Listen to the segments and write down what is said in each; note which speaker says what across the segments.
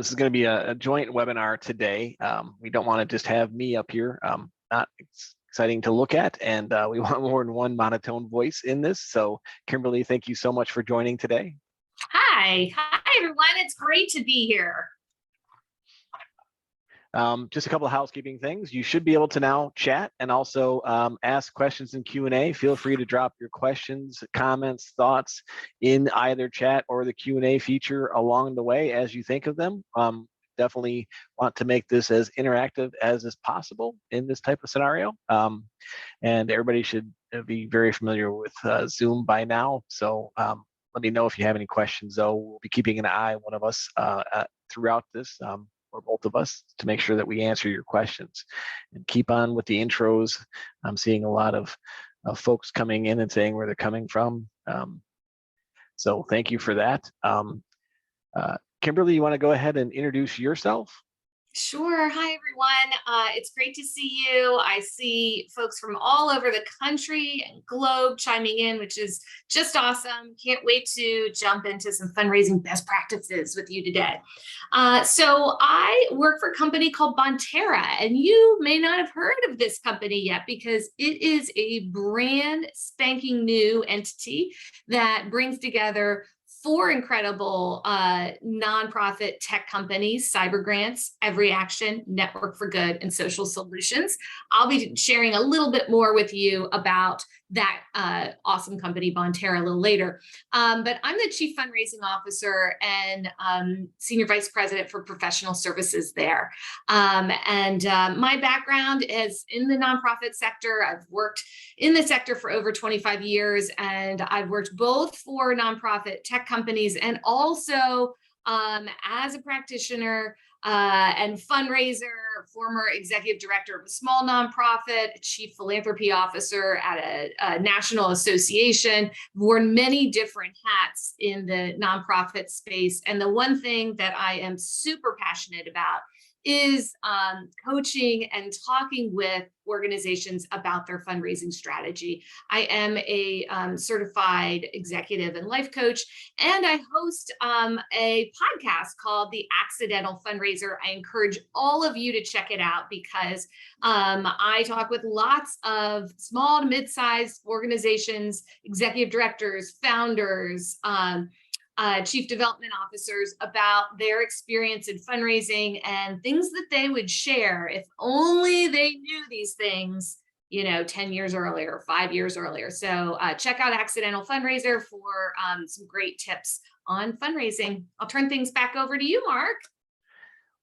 Speaker 1: This is going to be a joint webinar today. We don't want to just have me up here. Not exciting to look at, and we want more than one monotone voice in this. So Kimberly, thank you so much for joining today.
Speaker 2: Hi everyone. It's great to be here.
Speaker 1: Just a couple of housekeeping things. You should be able to now chat and also ask questions in Q&A. Feel free to drop your questions, comments, thoughts in either chat or the Q&A feature along the way as you think of them. Definitely want to make this as interactive as is possible in this type of scenario. And everybody should be very familiar with Zoom by now. So let me know if you have any questions, though. We'll be keeping an eye, one of us, throughout this. Or both of us, to make sure that we answer your questions. And keep on with the intros. I'm seeing a lot of folks coming in and saying where they're coming from. So thank you for that. Kimberly, you want to go ahead and introduce yourself?
Speaker 2: Sure. Hi, everyone. It's great to see you. I see folks from all over the country and globe chiming in, which is just awesome. Can't wait to jump into some fundraising best practices with you today. So I work for a company called Bonterra, and you may not have heard of this company yet because it is a brand spanking new entity that brings together 4 incredible nonprofit tech companies: Cyber Grants, Every Action, Network for Good, and Social Solutions. I'll be sharing a little bit more with you about that awesome company, Bonterra, a little later. But I'm the Chief Fundraising Officer and Senior Vice President for Professional Services there. My background is in the nonprofit sector. I've worked in the sector for over 25 years, and I've worked both for nonprofit tech companies and also as a practitioner and fundraiser, former executive director of a small nonprofit, chief philanthropy officer at a national association, worn many different hats in the nonprofit space. And the one thing that I am super passionate about is coaching and talking with organizations about their fundraising strategy. I am a certified executive and life coach, and I host a podcast called The Accidental Fundraiser. I encourage all of you to check it out because I talk with lots of small to mid-sized organizations, executive directors, founders, chief development officers about their experience in fundraising and things that they would share if only they knew these things, 10 years earlier, 5 years earlier. So check out Accidental Fundraiser for some great tips on fundraising. I'll turn things back over to you, Mark.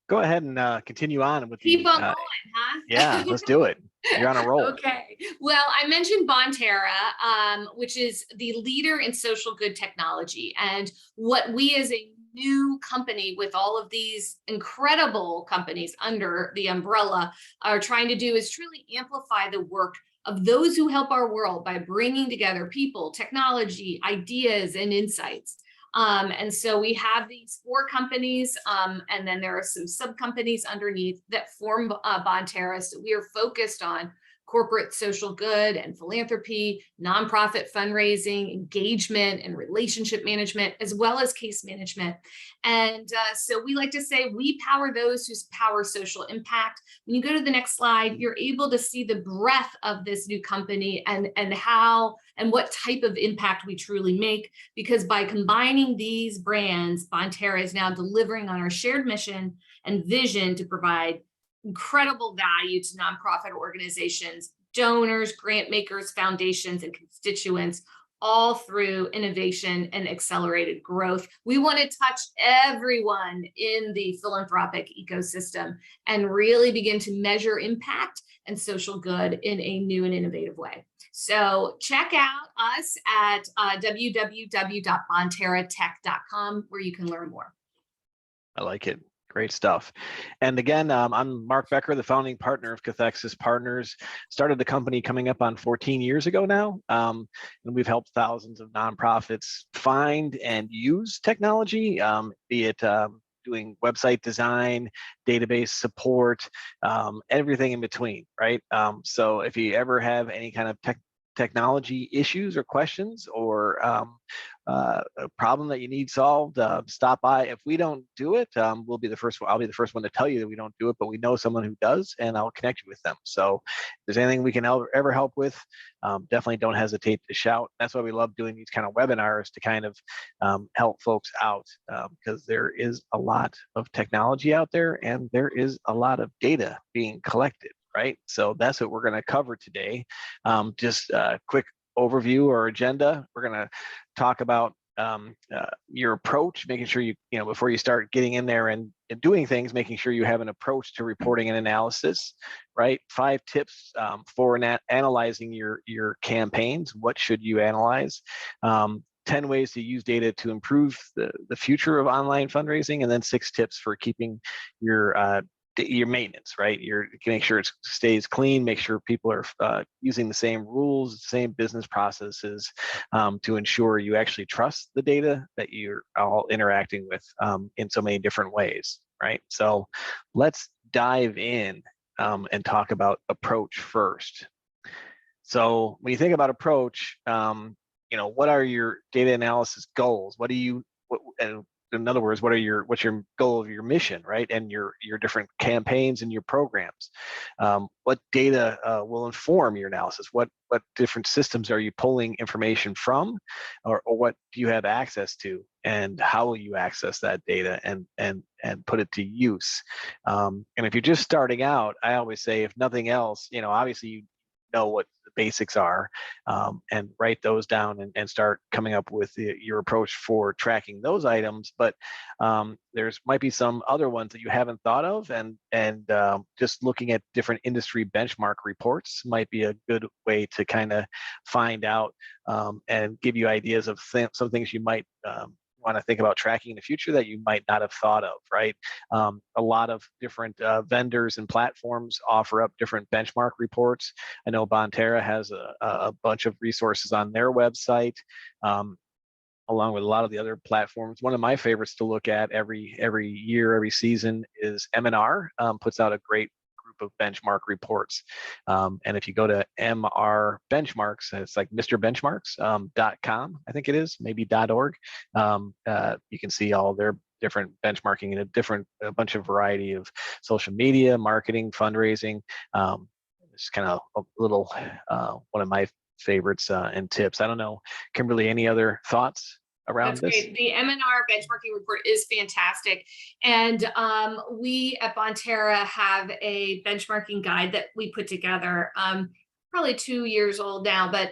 Speaker 1: Go ahead and continue on with
Speaker 2: Keep on going, huh?
Speaker 1: Yeah, let's do it. You're on a roll.
Speaker 2: Okay. Well, I mentioned Bonterra, which is the leader in social good technology. And what we as a new company with all of these incredible companies under the umbrella are trying to do is truly amplify the work of those who help our world by bringing together people, technology, ideas, and insights. And so we have these 4 companies, and then there are some sub companies underneath that form Bonterra. So we are focused on corporate social good and philanthropy, nonprofit fundraising, engagement and relationship management, as well as case management. And so we like to say we power those who power social impact. When you go to the next slide, you're able to see the breadth of this new company and how and what type of impact we truly make, because by combining these brands, Bonterra is now delivering on our shared mission and vision to provide incredible value to nonprofit organizations, donors, grant makers, foundations, and constituents, all through innovation and accelerated growth. We want to touch everyone in the philanthropic ecosystem and really begin to measure impact and social good in a new and innovative way. So check out us at www.bonterratech.com, where you can learn more.
Speaker 1: I like it. Great stuff. And again, I'm Mark Becker, the founding partner of Cathexis Partners. Started the company coming up on 14 years ago now. And we've helped thousands of nonprofits find and use technology, be it doing website design, database support, everything in between, right? So if you ever have any kind of technology issues or questions, or a problem that you need solved, stop by. If we don't do it, we'll be the first one. I'll be the first one to tell you that we don't do it, but we know someone who does, and I'll connect you with them. So if there's anything we can ever help with, definitely don't hesitate to shout. That's why we love doing these kind of webinars, to kind of help folks out, because there is a lot of technology out there, and there is a lot of data being collected, right? So that's what we're going to cover today. Just a quick overview or agenda. We're going to talk about your approach, making sure you know, before you start getting in there and doing things, making sure you have an approach to reporting and analysis, right? 5 tips for analyzing your campaigns. What should you analyze? 10 ways to use data to improve the future of online fundraising, and then 6 tips for keeping your maintenance, right? You can make sure it stays clean, make sure people are using the same rules, same business processes, to ensure you actually trust the data that you're all interacting with in so many different ways, right? So let's dive in and talk about approach first. So when you think about approach, what are your data analysis goals? In other words, what's your goal of your mission, right? And your different campaigns and your programs. What data will inform your analysis? What different systems are you pulling information from, or what do you have access to? And how will you access that data and put it to use? And if you're just starting out, I always say, if nothing else, obviously you know what the basics are, and write those down and start coming up with your approach for tracking those items. But there's might be some other ones that you haven't thought of, and just looking at different industry benchmark reports might be a good way to kind of find out and give you ideas of some things you might want to think about tracking in the future that you might not have thought of, right? A lot of different vendors and platforms offer up different benchmark reports. I know Bonterra has a bunch of resources on their website, along with a lot of the other platforms. One of my favorites to look at every year, every season is M&R, puts out a great of benchmark reports. And if you go to MR Benchmarks, it's like MrBenchmarks.com, I think it is, maybe .org. You can see all their different benchmarking in a bunch of variety of social media, marketing, fundraising. It's kind of a little one of my favorites and tips. I don't know, Kimberly, any other thoughts around this?
Speaker 2: Great. The M&R benchmarking report is fantastic. And we at Bonterra have a benchmarking guide that we put together, probably 2 years old now. But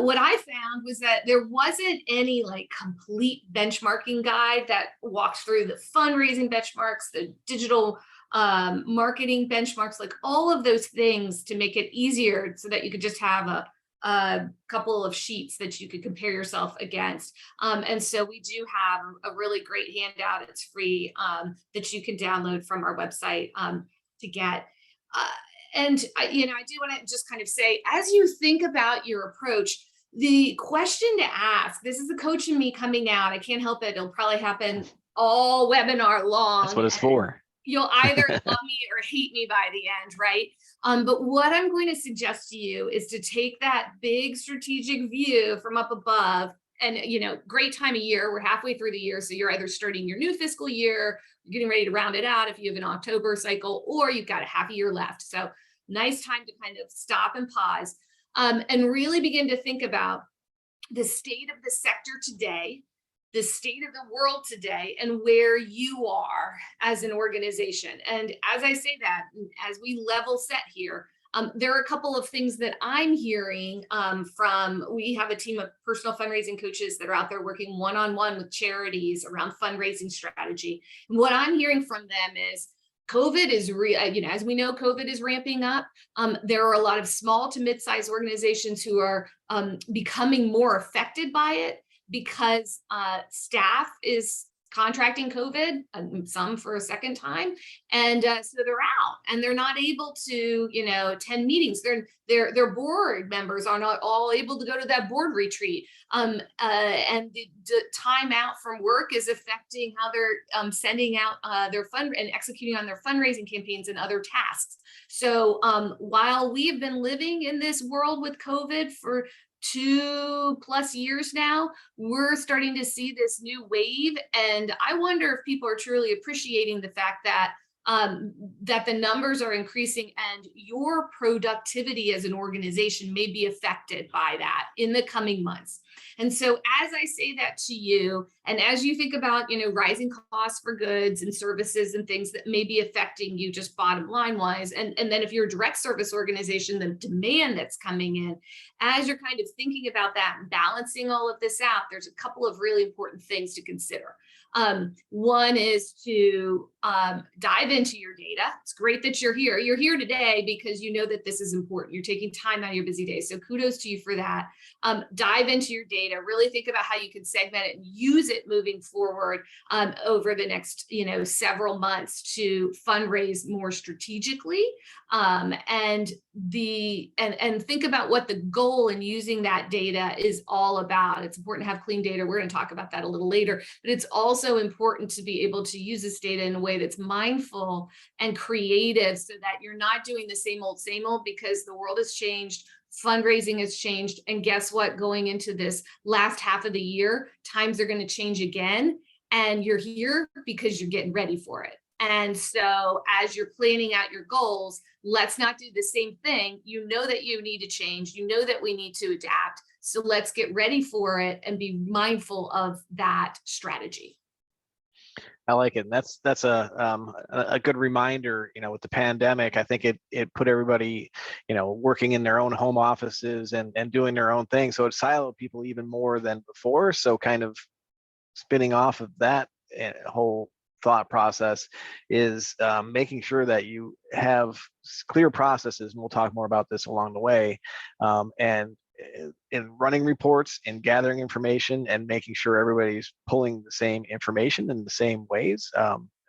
Speaker 2: what I found was that there wasn't any complete benchmarking guide that walks through the fundraising benchmarks, the digital marketing benchmarks, like all of those things to make it easier so that you could just have a couple of sheets that you could compare yourself against. And so we do have a really great handout. It's free, that you can download from our website to get. And I do want to just kind of say, as you think about your approach, the question to ask, this is the coach in me coming out. I can't help it. It'll probably happen all webinar long.
Speaker 1: That's what it's for.
Speaker 2: You'll either love me or hate me by the end, right? But what I'm going to suggest to you is to take that big strategic view from up above, and great time of year. We're halfway through the year, so you're either starting your new fiscal year, you're getting ready to round it out if you have an October cycle, or you've got a half a year left. So nice time to kind of stop and pause, and really begin to think about the state of the sector today, the state of the world today, and where you are as an organization. And as I say that, as we level set here, there are a couple of things that I'm hearing we have a team of personal fundraising coaches that are out there working one-on-one with charities around fundraising strategy. And what I'm hearing from them is COVID is as we know, COVID is ramping up. There are a lot of small to mid-sized organizations who are becoming more affected by it, because staff is contracting COVID, some for a second time. And so they're out and they're not able to, attend meetings. Their board members are not all able to go to that board retreat. And the time out from work is affecting how they're sending out their fund and executing on their fundraising campaigns and other tasks. So while we have been living in this world with COVID for 2+ years now, we're starting to see this new wave. And I wonder if people are truly appreciating the fact that that the numbers are increasing and your productivity as an organization may be affected by that in the coming months. And so as I say that to you, and as you think about, rising costs for goods and services and things that may be affecting you just bottom line wise, and then if you're a direct service organization, the demand that's coming in, as you're kind of thinking about that and balancing all of this out, there's a couple of really important things to consider. One is to dive into your data. It's great that you're here. You're here today because you know that this is important. You're taking time out of your busy day. So kudos to you for that. Dive into your data, really think about how you can segment it and use it moving forward over the next, several months to fundraise more strategically. And think about what the goal in using that data is all about. It's important to have clean data. We're going to talk about that a little later, but it's also important to be able to use this data in a way that's mindful and creative so that you're not doing the same old, because the world has changed. Fundraising has changed. And guess what? Going into this last half of the year, times are going to change again. And you're here because you're getting ready for it. And so as you're planning out your goals, let's not do the same thing. You know that you need to change. You know that we need to adapt. So let's get ready for it and be mindful of that strategy.
Speaker 1: I like it. And that's a good reminder, with the pandemic. I think it put everybody, working in their own home offices and doing their own thing. So it siloed people even more than before. So kind of spinning off of that whole thought process is making sure that you have clear processes, and we'll talk more about this along the way, and in running reports and gathering information and making sure everybody's pulling the same information in the same ways,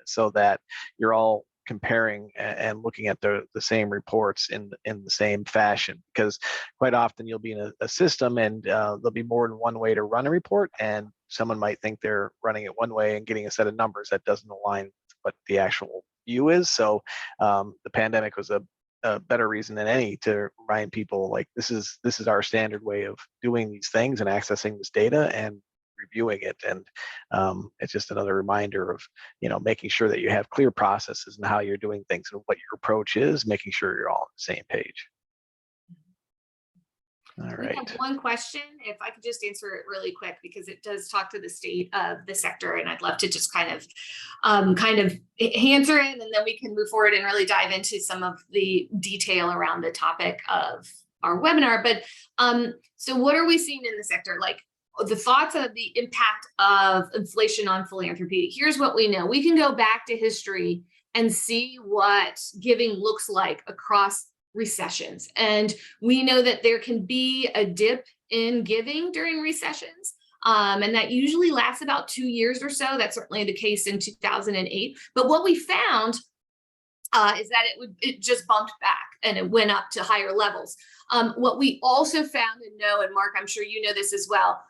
Speaker 1: so that you're all comparing and looking at the same reports in the same fashion. Because quite often you'll be in a system and there'll be more than one way to run a report, and someone might think they're running it one way and getting a set of numbers that doesn't align with what the actual view is. So the pandemic was a better reason than any to remind people, like, this is our standard way of doing these things and accessing this data and reviewing it. And it's just another reminder of, making sure that you have clear processes and how you're doing things and what your approach is, making sure you're all on the same page. All right.
Speaker 2: We have one question, if I could just answer it really quick, because it does talk to the state of the sector, and I'd love to just kind of answer it, and then we can move forward and really dive into some of the detail around the topic of our webinar. But so what are we seeing in the sector? Like, the thoughts of the impact of inflation on philanthropy. Here's what we know. We can go back to history and see what giving looks like across recessions. And we know that there can be a dip in giving during recessions. And that usually lasts about 2 years or so. That's certainly the case in 2008. But what we found is that it just bumped back and it went up to higher levels. What we also found and know, and Mark, I'm sure you know this as well,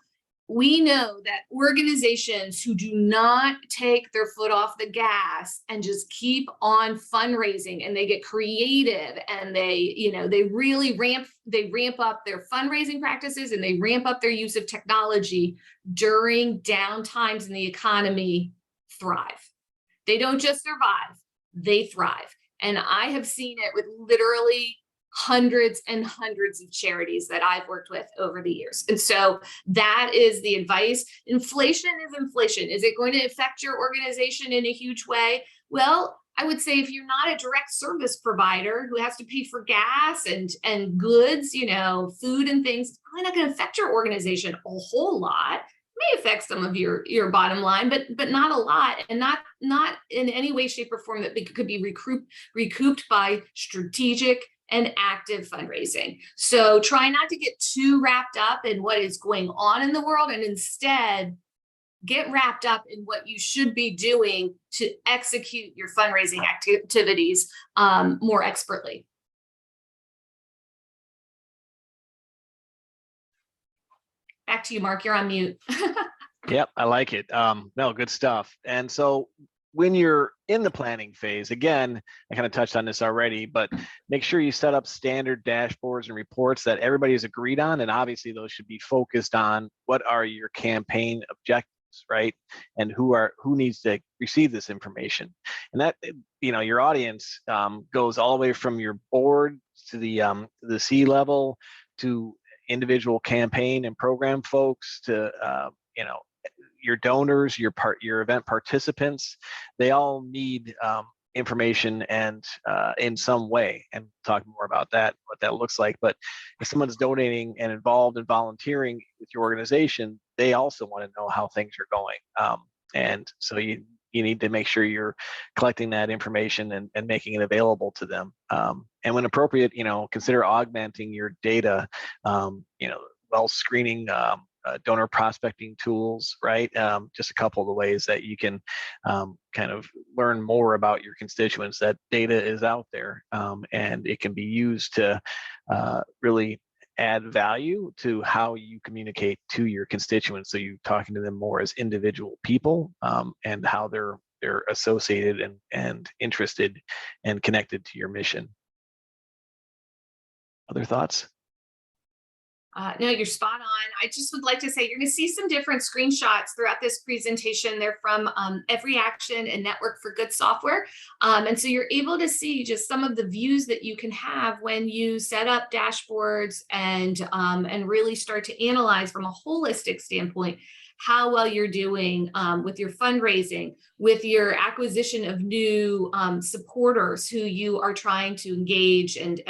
Speaker 2: we know that organizations who do not take their foot off the gas and just keep on fundraising, and they get creative, and they really ramp up their fundraising practices, and they ramp up their use of technology during down times in the economy, thrive. They don't just survive, they thrive. And I have seen it with literally hundreds and hundreds of charities that I've worked with over the years. And so that is the advice. Inflation is inflation. Is it going to affect your organization in a huge way? Well, I would say if you're not a direct service provider who has to pay for gas and goods, food and things, it's probably not going to affect your organization a whole lot. It may affect some of your bottom line, but not a lot, and not in any way, shape, or form that could be recouped by strategic and active fundraising. So try not to get too wrapped up in what is going on in the world, and instead get wrapped up in what you should be doing to execute your fundraising activities more expertly. Back to you, Mark. You're on mute.
Speaker 1: Yep, I like it. No, good stuff. And so when you're in the planning phase, again, I kind of touched on this already, but make sure you set up standard dashboards and reports that everybody's agreed on. And obviously those should be focused on what are your campaign objectives, right? And who needs to receive this information. And that, your audience goes all the way from your board to the C level, to individual campaign and program folks, to your donors, your event participants. They all need information and in some way, and talk more about that, what that looks like. But if someone's donating and involved in volunteering with your organization, they also want to know how things are going. And so you need to make sure you're collecting that information and making it available to them. And when appropriate, consider augmenting your data, well screening, donor prospecting tools, right? Just a couple of the ways that you can kind of learn more about your constituents. That data is out there, and it can be used to really add value to how you communicate to your constituents. So you're talking to them more as individual people, and how they're associated and interested and connected to your mission. Other thoughts?
Speaker 2: No, you're spot on. I just would like to say you're going to see some different screenshots throughout this presentation. They're from Every Action and Network for Good software. And so you're able to see just some of the views that you can have when you set up dashboards and really start to analyze from a holistic standpoint how well you're doing with your fundraising, with your acquisition of new supporters who you are trying to engage and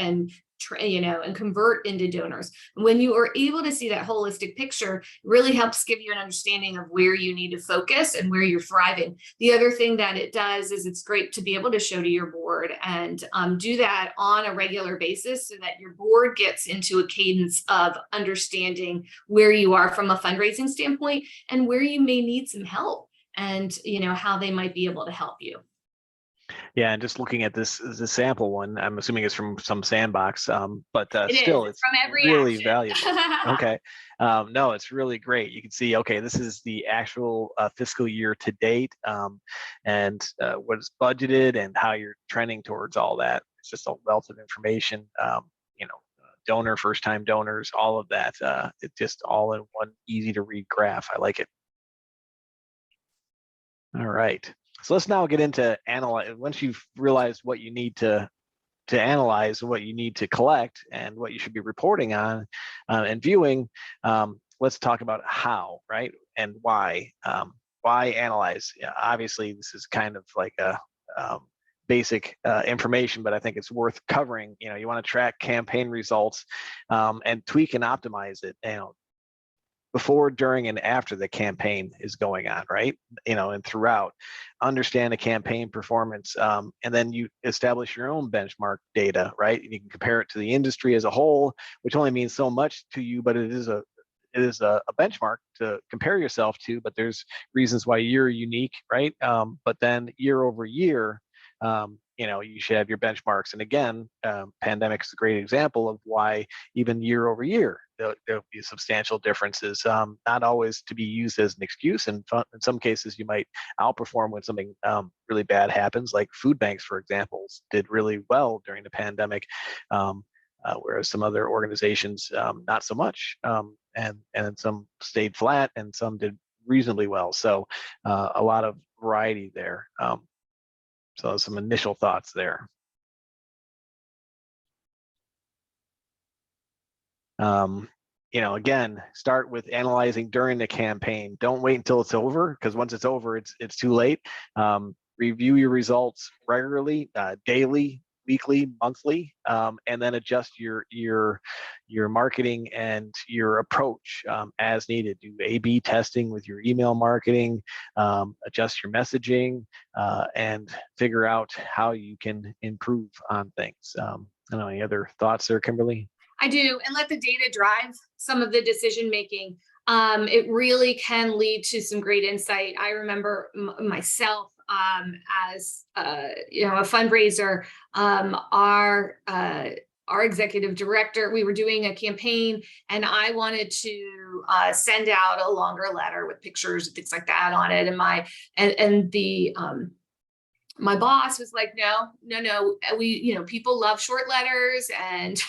Speaker 2: convert into donors. When you are able to see that holistic picture, it really helps give you an understanding of where you need to focus and where you're thriving. The other thing that it does is it's great to be able to show to your board and do that on a regular basis so that your board gets into a cadence of understanding where you are from a fundraising standpoint and where you may need some help and how they might be able to help you.
Speaker 1: Yeah, and just looking at this sample one, I'm assuming it's from some sandbox, but still, it's
Speaker 2: from Every
Speaker 1: really
Speaker 2: Action.
Speaker 1: valuable. Okay, no, it's really great. You can see, okay, this is the actual fiscal year to date, and what is budgeted and how you're trending towards all that. It's just a wealth of information. Donor, first-time donors, all of that. It's just all in one easy to read graph. I like it. All right. So let's now get into analyze. Once you've realized what you need to analyze, what you need to collect, and what you should be reporting on and viewing, let's talk about how, right, and why. Why analyze? Yeah, obviously, this is kind of like a basic information, but I think it's worth covering. You want to track campaign results and tweak and optimize it. Before, during, and after the campaign is going on, right? And throughout, understand the campaign performance, and then you establish your own benchmark data, right? And you can compare it to the industry as a whole, which only means so much to you, but it is a benchmark to compare yourself to. But there's reasons why you're unique, right? But then year over year, you should have your benchmarks. And again, pandemic is a great example of why even year over year, there'll be substantial differences, not always to be used as an excuse. And in some cases, you might outperform when something really bad happens, like food banks, for example, did really well during the pandemic, whereas some other organizations, not so much. And some stayed flat and some did reasonably well. So a lot of variety there. So some initial thoughts there. Again, start with analyzing during the campaign. Don't wait until it's over, because once it's over, it's too late. Review your results regularly, daily, weekly, monthly, and then adjust your marketing and your approach as needed. Do A/B testing with your email marketing, adjust your messaging, and figure out how you can improve on things. I don't know, any other thoughts there, Kimberly?
Speaker 2: I do, and let the data drive some of the decision making. it really can lead to some great insight. I remember myself as you know, a fundraiser, our executive director, we were doing a campaign, and I wanted to send out a longer letter with pictures and things like that on it. And my boss was like, no, we, you know, people love short letters, and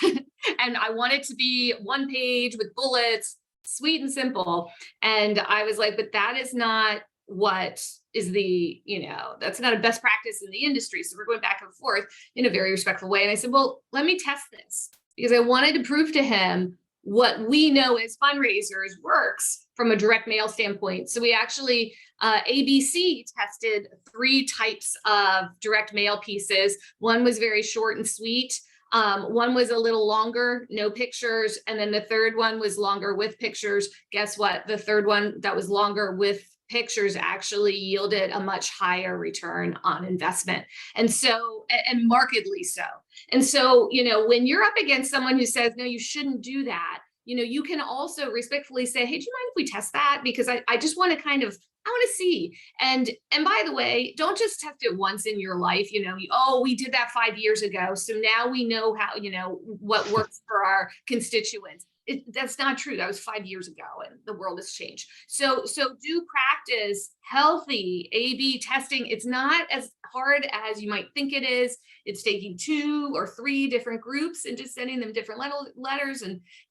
Speaker 2: and I want it to be one page with bullets, sweet and simple. And I was like, but that is not what is the, you know, that's not a best practice in the industry. So we're going back and forth in a very respectful way. And I said, well, let me test this, because I wanted to prove to him what we know as fundraisers works from a direct mail standpoint. So we actually, ABC tested 3 types of direct mail pieces. One was very short and sweet. One was a little longer, no pictures. And then the third one was longer with pictures. Guess what? The third one that was longer with pictures actually yielded a much higher return on investment. And so, and markedly so. And so, you know, when you're up against someone who says, no, you shouldn't do that, you know, you can also respectfully say, hey, do you mind if we test that? Because I just want to kind of, I want to see. And by the way, don't just test it once in your life. You know, oh, we did that 5 years ago, so now we know how, you know, what works for our constituents. That's not true. That was 5 years ago, and the world has changed. So do practice healthy A/B testing. It's not as hard as you might think it is. It's taking 2 or 3 different groups and just sending them different letters.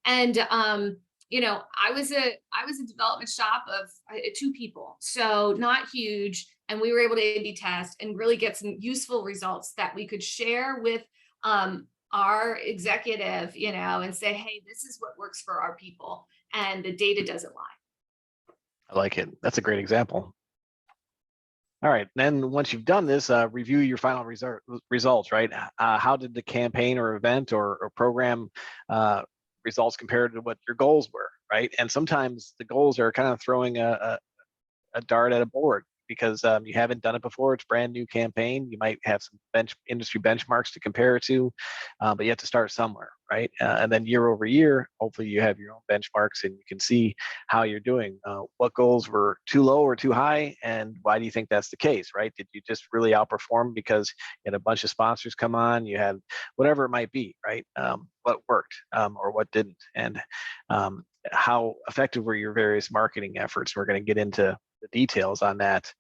Speaker 2: And you know, I was a development shop of 2 people, so not huge, and we were able to A/B test and really get some useful results that we could share with our executive, you know, and say, hey, this is what works for our people, and the data doesn't lie.
Speaker 1: I like it. That's a great example. All right. Then once you've done this, review your final results, right? How did the campaign or event or program results compare to what your goals were, right? And sometimes the goals are kind of throwing a dart at a board, because you haven't done it before. It's brand new campaign. You might have some industry benchmarks to compare it to, but you have to start somewhere, right? And then year over year, hopefully you have your own benchmarks and you can see how you're doing. What goals were too low or too high, and why do you think that's the case, right? Did you just really outperform because you had a bunch of sponsors come on, you had whatever it might be, right? What worked or what didn't, and how effective were your various marketing efforts? We're going to get into the details on that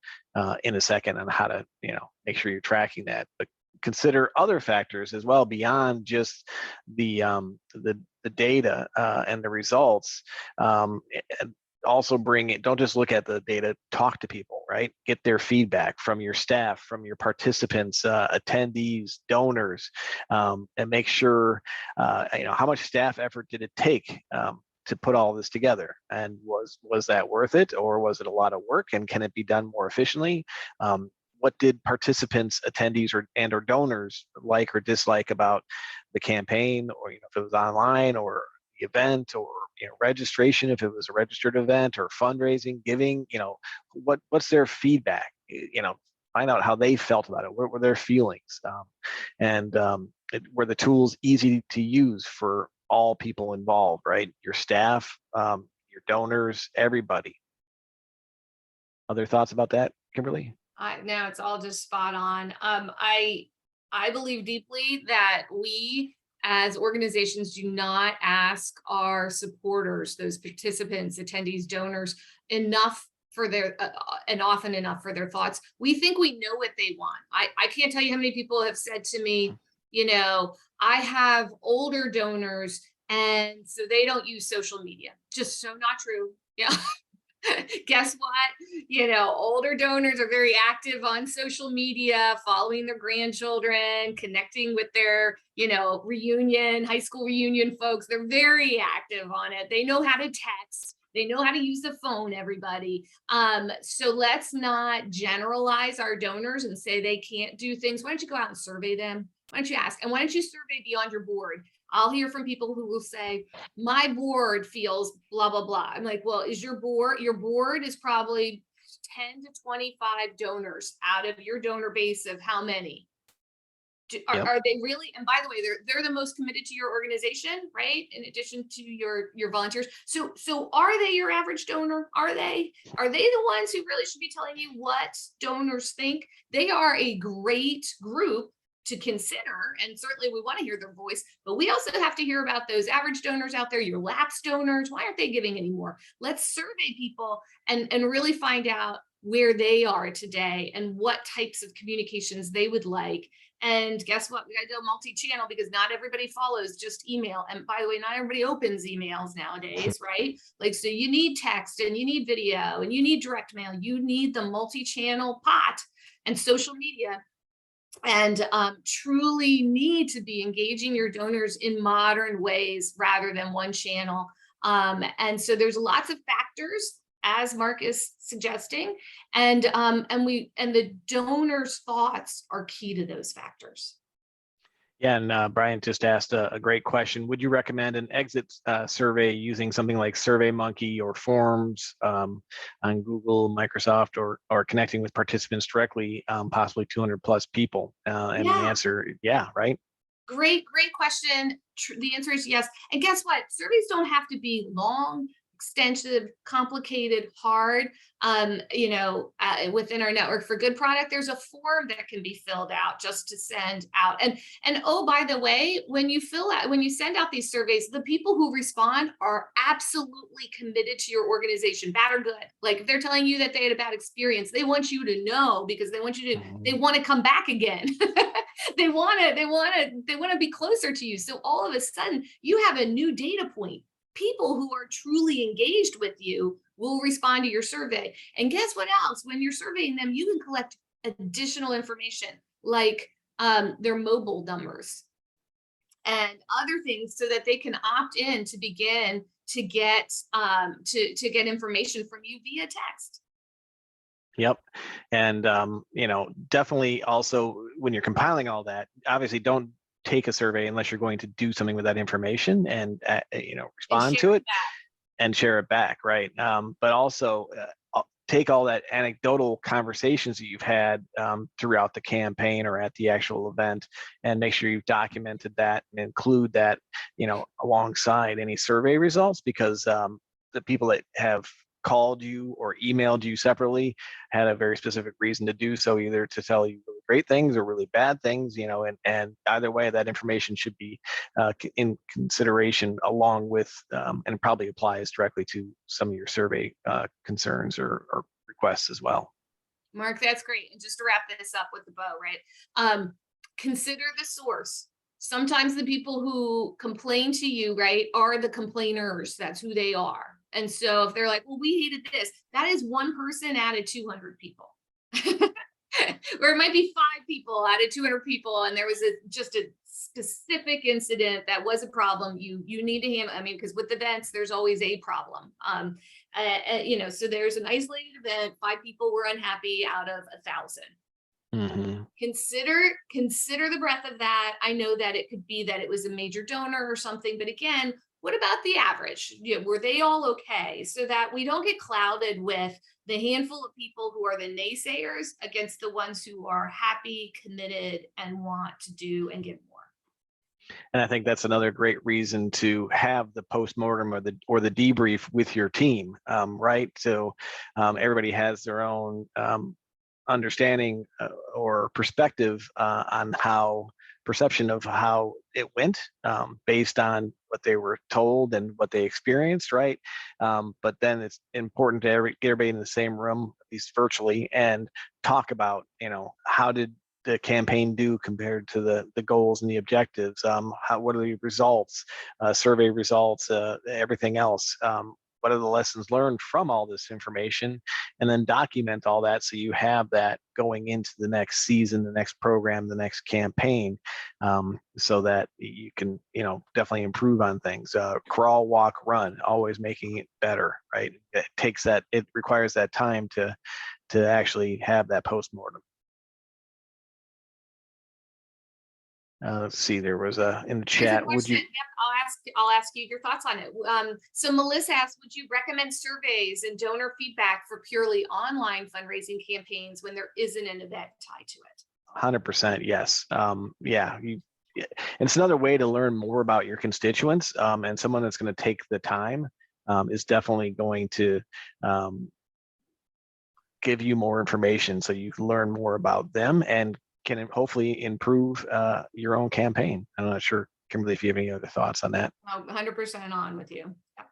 Speaker 1: in a second, on how to, you know, make sure you're tracking that. But consider other factors as well beyond just the data and the results. And also bring it. Don't just look at the data. Talk to people, right? Get their feedback from your staff, from your participants, attendees, donors, and make sure you know, how much staff effort did it take to put all this together, and was that worth it, or was it a lot of work, and can it be done more efficiently? What did participants, attendees, or donors like or dislike about the campaign, or, you know, if it was online or the event, or, you know, registration if it was a registered event, or fundraising, giving, you know, what's their feedback, you know, find out how they felt about it. What were their feelings, and were the tools easy to use for all people involved, right? Your staff, your donors, everybody. Other thoughts about that, Kimberly?
Speaker 2: No, it's all just spot on. I believe deeply that we as organizations do not ask our supporters, those participants, attendees, donors, enough for their and often enough for their thoughts. We think we know what they want. I can't tell you how many people have said to me, you know, I have older donors and so they don't use social media. Just so not true. Yeah. Guess what? You know, older donors are very active on social media, following their grandchildren, connecting with their, you know, reunion, high school reunion folks. They're very active on it. They know how to text. They know how to use the phone, everybody. So let's not generalize our donors and say they can't do things. Why don't you go out and survey them? Why don't you ask? And why don't you survey beyond your board? I'll hear from people who will say, my board feels blah, blah, blah. I'm like, well, is your board is probably 10 to 25 donors out of your donor base of how many?
Speaker 1: Yep.
Speaker 2: Are they really? And by the way, they're the most committed to your organization, right? In addition to your volunteers. So are they your average donor? Are they the ones who really should be telling you what donors think? They are a great group to consider, and certainly we want to hear their voice, but we also have to hear about those average donors out there, your lapsed donors. Why aren't they giving anymore? Let's survey people and really find out where they are today and what types of communications they would like. And guess what? We got to go multi-channel, because not everybody follows just email. And by the way, not everybody opens emails nowadays, right? Like, so you need text and you need video and you need direct mail. You need the multi-channel pot and social media, and truly need to be engaging your donors in modern ways rather than one channel. And so there's lots of factors, as Mark is suggesting, and the donors' thoughts are key to those factors.
Speaker 1: Yeah, and Brian just asked a great question. Would you recommend an exit survey using something like SurveyMonkey or Forms on Google, Microsoft, or connecting with participants directly, possibly 200 plus people? And the
Speaker 2: Yeah.
Speaker 1: answer, yeah, right?
Speaker 2: Great question. The answer is yes. And guess what? Surveys don't have to be long, extensive, complicated, hard. Within our network for good product, there's a form that can be filled out just to send out. And oh, by the way, when you send out these surveys, the people who respond are absolutely committed to your organization, bad or good. Like, if they're telling you that they had a bad experience, they want you to know, because they want to come back again. They want to be closer to you. So all of a sudden you have a new data point. People who are truly engaged with you will respond to your survey. And guess what else? When you're surveying them, you can collect additional information like their mobile numbers and other things, so that they can opt in to begin to get information from you via text.
Speaker 1: Yep. And, definitely also when you're compiling all that, obviously don't take a survey unless you're going to do something with that information and, respond to it and share it back. Right. But also take all that anecdotal conversations that you've had throughout the campaign or at the actual event, and make sure you've documented that and include that, alongside any survey results, because the people that have called you or emailed you separately had a very specific reason to do so, either to tell you really great things or really bad things, and either way, that information should be in consideration along with, and probably applies directly to some of your survey concerns or requests as well.
Speaker 2: Mark, that's great. And just to wrap this up with the bow, right? Consider the source. Sometimes the people who complain to you, right, are the complainers. That's who they are. And so if they're like, well, we hated this, that is one person out of 200 people. Or it might be 5 people out of 200 people, and there was just a specific incident that was a problem. You need to handle. I mean, because with events, there's always a problem. So there's an isolated event. 5 people were unhappy out of 1,000.
Speaker 1: Mm-hmm.
Speaker 2: Consider the breadth of that. I know that it could be that it was a major donor or something, but again, what about the average? Were they all okay? So that we don't get clouded with the handful of people who are the naysayers against the ones who are happy, committed, and want to do and give more.
Speaker 1: And I think that's another great reason to have the postmortem or the debrief with your team, right? So everybody has their own understanding or perspective on how perception of how it went, based on what they were told and what they experienced, right? But then it's important to get everybody in the same room, at least virtually, and talk about, how did the campaign do compared to the goals and the objectives? What are the results, survey results, everything else? What are the lessons learned from all this information? And then document all that, so you have that going into the next season, the next program, the next campaign, so that you can, definitely improve on things. Crawl, walk, run, always making it better, right? It requires that time to actually have that postmortem. Let's see, there was in the chat. Would you?
Speaker 2: Yep, I'll ask you your thoughts on it. So Melissa asks, would you recommend surveys and donor feedback for purely online fundraising campaigns when there isn't an event tied to it?
Speaker 1: 100%. Yes. Yeah. And it's another way to learn more about your constituents. And someone that's going to take the time is definitely going to give you more information so you can learn more about them and can hopefully improve your own campaign. I'm not sure, Kimberly, if you have any other thoughts on that.
Speaker 2: Oh, 100% on with you. Yeah.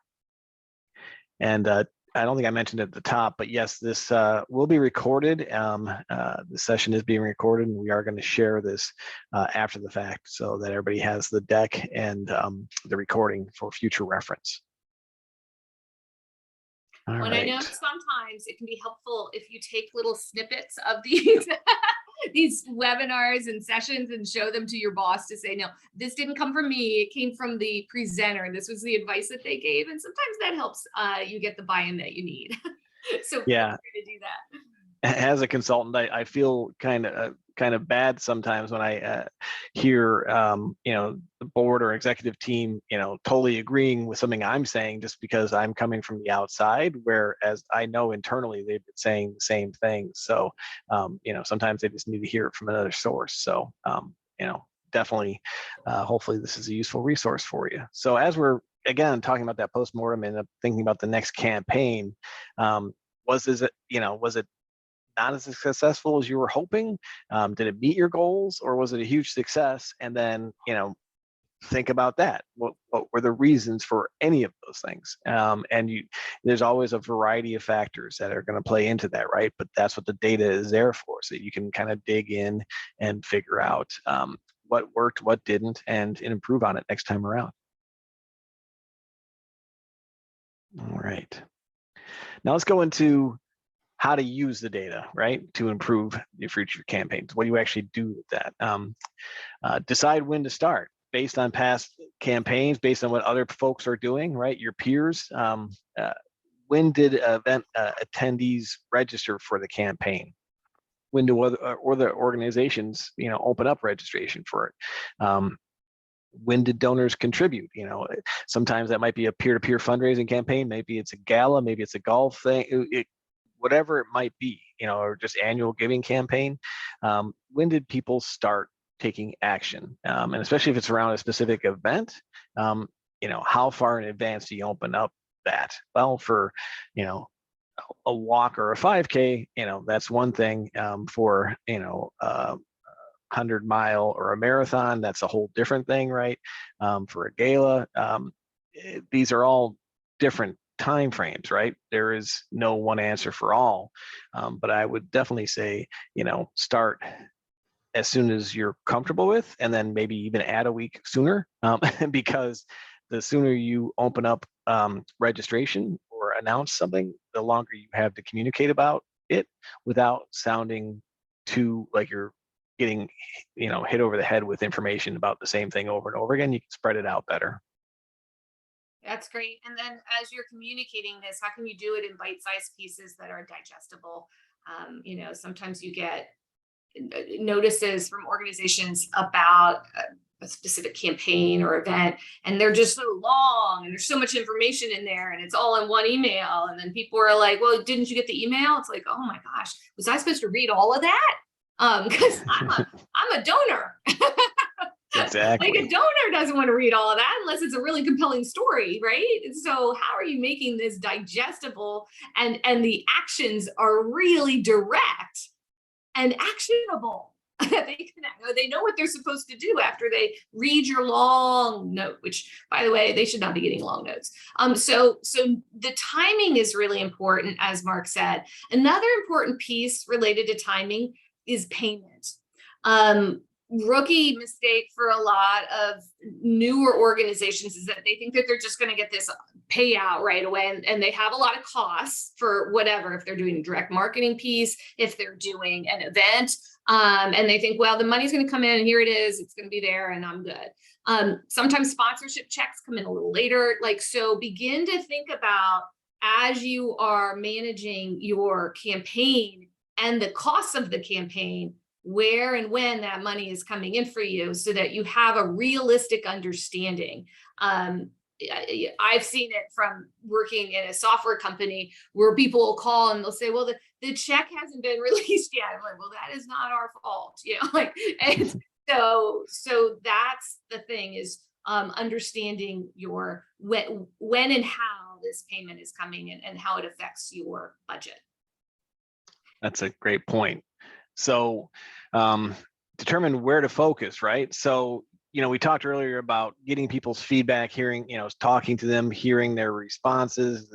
Speaker 1: And I don't think I mentioned it at the top, but yes, this will be recorded. The session is being recorded, and we are going to share this after the fact so that everybody has the deck and the recording for future reference. All
Speaker 2: Well, and I know
Speaker 1: right.
Speaker 2: sometimes it can be helpful if you take little snippets of these these webinars and sessions and show them to your boss to say, no, this didn't come from me. It came from the presenter. This was the advice that they gave. And sometimes that helps you get the buy-in that you need. So
Speaker 1: Yeah.
Speaker 2: feel free to do that.
Speaker 1: As a consultant, I feel kind of bad sometimes when I hear the board or executive team totally agreeing with something I'm saying just because I'm coming from the outside, whereas I know internally they've been saying the same thing. So sometimes they just need to hear it from another source. So definitely, hopefully this is a useful resource for you. So as we're again talking about that postmortem and thinking about the next campaign, was it not as successful as you were hoping? Did it meet your goals, or was it a huge success? And then, think about that. What were the reasons for any of those things? And there's always a variety of factors that are going to play into that, right? But that's what the data is there for, so you can kind of dig in and figure out what worked, what didn't, and improve on it next time around. All right. Now let's go into how to use the data, right, to improve your future campaigns. What do you actually do with that? Decide when to start based on past campaigns, based on what other folks are doing, right? Your peers. When did event attendees register for the campaign? When do other organizations, open up registration for it? When did donors contribute? Sometimes that might be a peer-to-peer fundraising campaign. Maybe it's a gala. Maybe it's a golf thing. Whatever it might be, or just annual giving campaign. When did people start taking action? And especially if it's around a specific event, how far in advance do you open up that? Well, for, a walk or a 5K, that's one thing. For, 100-mile or a marathon, that's a whole different thing, right? For a gala, these are all different time frames, right? There is no one answer for all, but I would definitely say, start as soon as you're comfortable with, and then maybe even add a week sooner, because the sooner you open up registration or announce something, the longer you have to communicate about it without sounding too like you're getting hit over the head with information about the same thing over and over again. You can spread it out better.
Speaker 2: That's great. And then as you're communicating this, how can you do it in bite-sized pieces that are digestible? Sometimes you get notices from organizations about a specific campaign or event, and they're just so long and there's so much information in there and it's all in one email. And then people are like, well, didn't you get the email? It's like, oh my gosh, was I supposed to read all of that? Because I'm a donor.
Speaker 1: Exactly.
Speaker 2: Like a donor doesn't want to read all of that unless it's a really compelling story, right? So how are you making this digestible and the actions are really direct and actionable? They know what they're supposed to do after they read your long note, which, by the way, they should not be getting long notes. So the timing is really important, as Mark said. Another important piece related to timing is payment. Rookie mistake for a lot of newer organizations is that they think that they're just going to get this payout right away, and they have a lot of costs for whatever, if they're doing a direct marketing piece, if they're doing an event, and they think, well, the money's going to come in and here it is, it's going to be there and I'm good. Sometimes sponsorship checks come in a little later. So begin to think about, as you are managing your campaign and the costs of the campaign, where and when that money is coming in for you, so that you have a realistic understanding. I've seen it from working in a software company where people will call and they'll say, well, the check hasn't been released yet. I'm like, well, that is not our fault, like, and so that's the thing is understanding your when and how this payment is coming in and how it affects your budget.
Speaker 1: That's a great point. So determine where to focus, right? So, we talked earlier about getting people's feedback, hearing, talking to them, hearing their responses,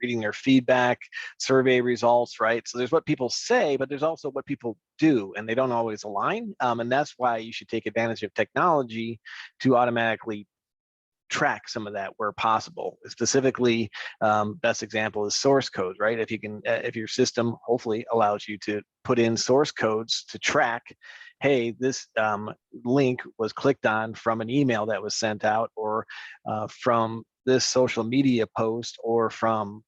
Speaker 1: reading their feedback, survey results, right? So there's what people say, but there's also what people do, and they don't always align. And that's why you should take advantage of technology to automatically track some of that where possible. Specifically, best example is source codes, right? If you can, if your system hopefully allows you to put in source codes to track, hey, this link was clicked on from an email that was sent out, or from this social media post, or from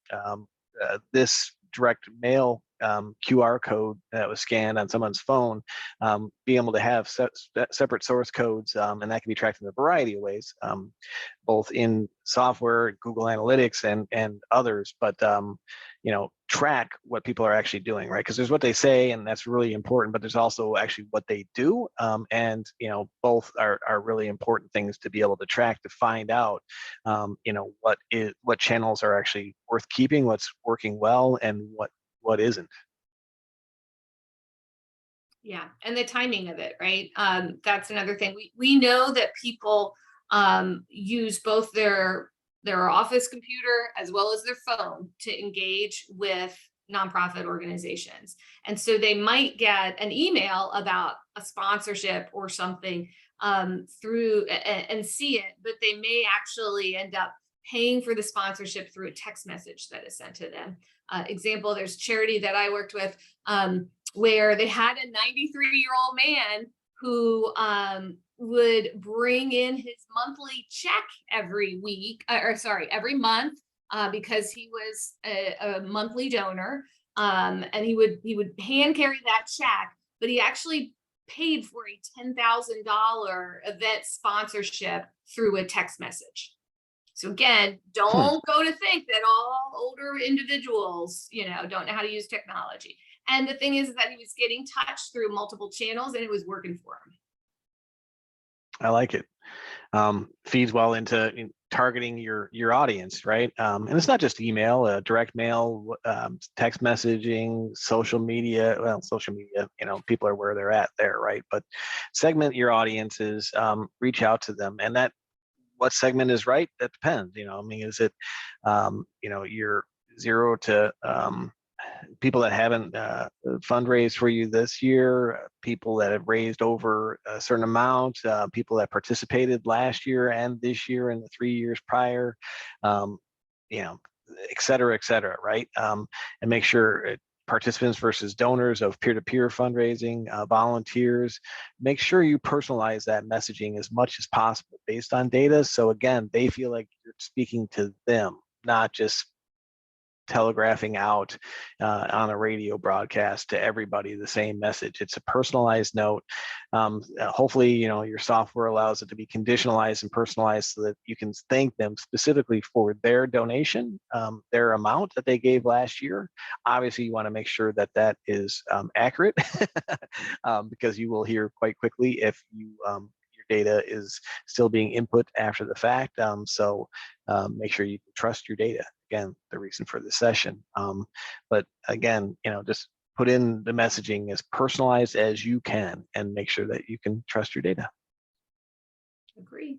Speaker 1: this direct mail QR code that was scanned on someone's phone, being able to have separate source codes, and that can be tracked in a variety of ways, both in software, Google Analytics, and others. But track what people are actually doing, right? Because there's what they say, and that's really important, but there's also actually what they do, and both are really important things to be able to track, to find out what channels are actually worth keeping, what's working well, and what isn't.
Speaker 2: Yeah, and the timing of it, right? That's another thing. We know that people use both their office computer as well as their phone to engage with nonprofit organizations. And so they might get an email about a sponsorship or something through and see it, but they may actually end up paying for the sponsorship through a text message that is sent to them. Example, there's charity that I worked with where they had a 93-year-old man who would bring in his monthly check every week, every month, because he was a monthly donor, and he would hand carry that check, but he actually paid for a $10,000 event sponsorship through a text message. So again, don't go to think that all older individuals, don't know how to use technology. And the thing is that he was getting touched through multiple channels and it was working for him.
Speaker 1: I like it. Feeds well into targeting your audience, right? And it's not just email, direct mail, text messaging, social media. Well, social media, people are where they're at there, right? But segment your audiences, reach out to them, and that what segment is right, that depends. Is it your 0 to people that haven't fundraised for you this year, people that have raised over a certain amount, people that participated last year and this year and the 3 years prior, et cetera, right? And make sure participants versus donors of peer-to-peer fundraising, volunteers. Make sure you personalize that messaging as much as possible based on data. So again, they feel like you're speaking to them, not just telegraphing out on a radio broadcast to everybody the same message. It's a personalized note. Hopefully, your software allows it to be conditionalized and personalized so that you can thank them specifically for their donation, their amount that they gave last year. Obviously, you want to make sure that that is accurate because you will hear quite quickly if your data is still being input after the fact. So make sure you can trust your data. Again, the reason for the session. But again, just put in the messaging as personalized as you can and make sure that you can trust your data.
Speaker 2: Agree.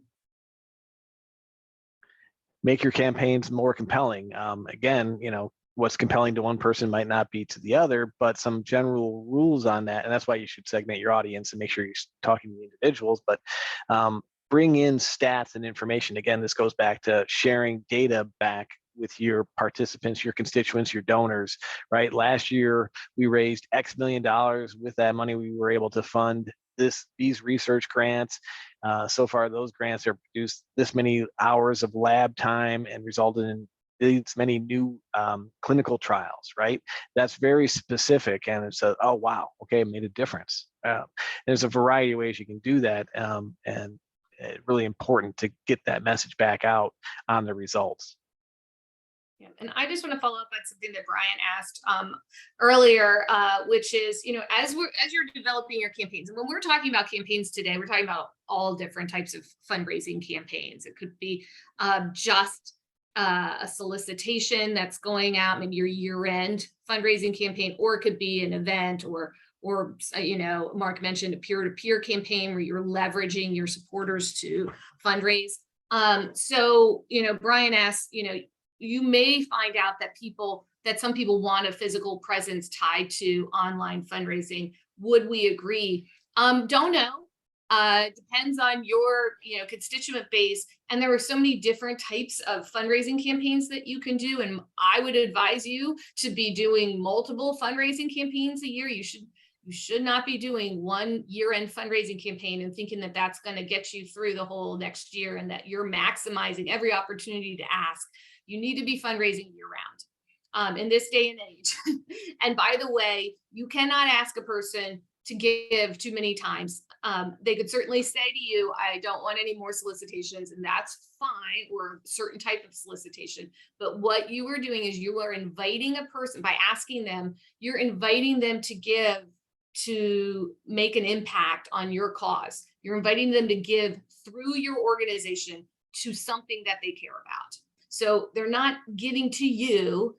Speaker 1: Make your campaigns more compelling. Again, what's compelling to one person might not be to the other, but some general rules on that. And that's why you should segment your audience and make sure you're talking to the individuals, but bring in stats and information. Again, this goes back to sharing data back with your participants, your constituents, your donors, right? Last year, we raised X million dollars. With that money, we were able to fund these research grants. So far, those grants have produced this many hours of lab time and resulted in these many new clinical trials, right? That's very specific, and it's oh wow, okay, it made a difference. There's a variety of ways you can do that, and really important to get that message back out on the results.
Speaker 2: Yeah, and I just want to follow up on something that Brian asked earlier, which is, as you're developing your campaigns, and when we're talking about campaigns today, we're talking about all different types of fundraising campaigns. It could be just a solicitation that's going out, maybe your year-end fundraising campaign, or it could be an event, or Mark mentioned a peer-to-peer campaign where you're leveraging your supporters to fundraise. So Brian asked, you may find out that some people want a physical presence tied to online fundraising. Would we agree? Don't know. Depends on your constituent base. And there are so many different types of fundraising campaigns that you can do. And I would advise you to be doing multiple fundraising campaigns a year. You should not be doing one year-end fundraising campaign and thinking that that's going to get you through the whole next year and that you're maximizing every opportunity to ask. You need to be fundraising year-round in this day and age. And by the way, you cannot ask a person to give too many times. They could certainly say to you, I don't want any more solicitations, and that's fine, or a certain type of solicitation. But what you are doing is you are inviting a person by asking them, you're inviting them to give, to make an impact on your cause. You're inviting them to give through your organization to something that they care about. So they're not giving to you,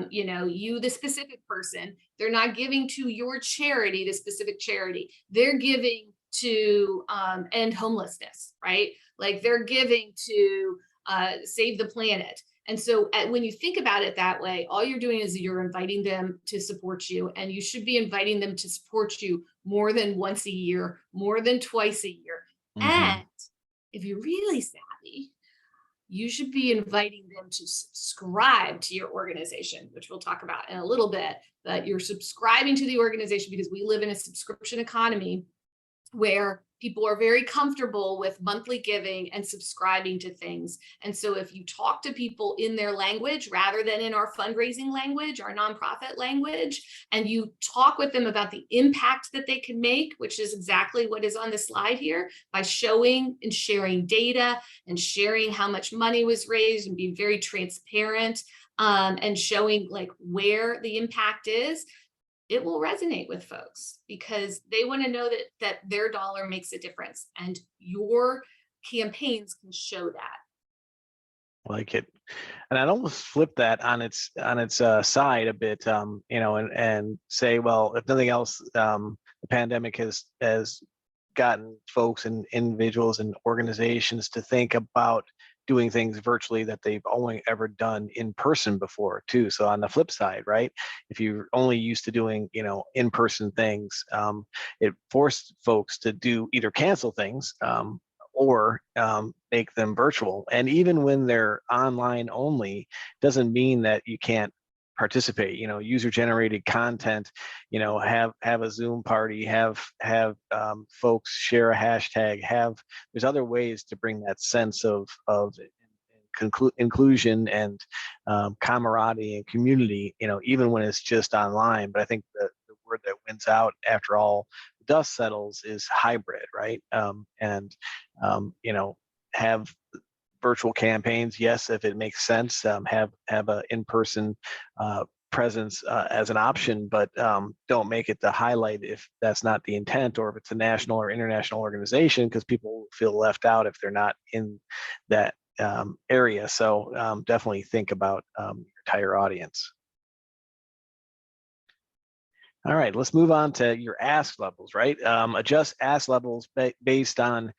Speaker 2: you, the specific person. They're not giving to your charity, the specific charity. They're giving to end homelessness, right? Like they're giving to save the planet. And so when you think about it that way, all you're doing is you're inviting them to support you, and you should be inviting them to support you more than once a year, more than twice a year. Mm-hmm. And if you're really savvy, you should be inviting them to subscribe to your organization, which we'll talk about in a little bit, but you're subscribing to the organization because we live in a subscription economy where people are very comfortable with monthly giving and subscribing to things. And so if you talk to people in their language rather than in our fundraising language, our nonprofit language, and you talk with them about the impact that they can make, which is exactly what is on the slide here, by showing and sharing data and sharing how much money was raised and being very transparent and showing like where the impact is, it will resonate with folks because they want to know that their dollar makes a difference, and your campaigns can show that.
Speaker 1: I like it. And I'd almost flip that on its side a bit, and say, well, if nothing else, the pandemic has gotten folks and individuals and organizations to think about doing things virtually that they've only ever done in person before too. So on the flip side, right, if you're only used to doing, in-person things, it forced folks to do either cancel things or make them virtual. And even when they're online only, doesn't mean that you can't participate. User generated content, have a Zoom party, have folks share a hashtag, there's other ways to bring that sense of inclusion and camaraderie and community, even when it's just online. But I think the word that wins out after all the dust settles is hybrid, right? Have virtual campaigns, yes, if it makes sense, have a in-person presence as an option, but don't make it the highlight if that's not the intent, or if it's a national or international organization, because people feel left out if they're not in that area. So definitely think about your entire audience. All right, let's move on to your ask levels, right? Adjust ask levels based on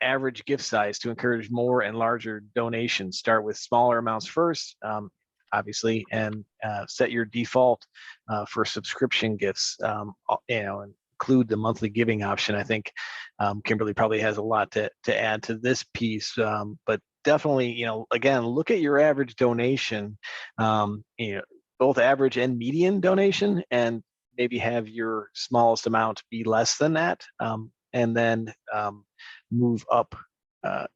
Speaker 1: average gift size to encourage more and larger donations. Start with smaller amounts first, obviously, and set your default for subscription gifts, and include the monthly giving option. I think Kimberly probably has a lot to add to this piece, but definitely, again, look at your average donation, both average and median donation, and maybe have your smallest amount be less than that, and then move up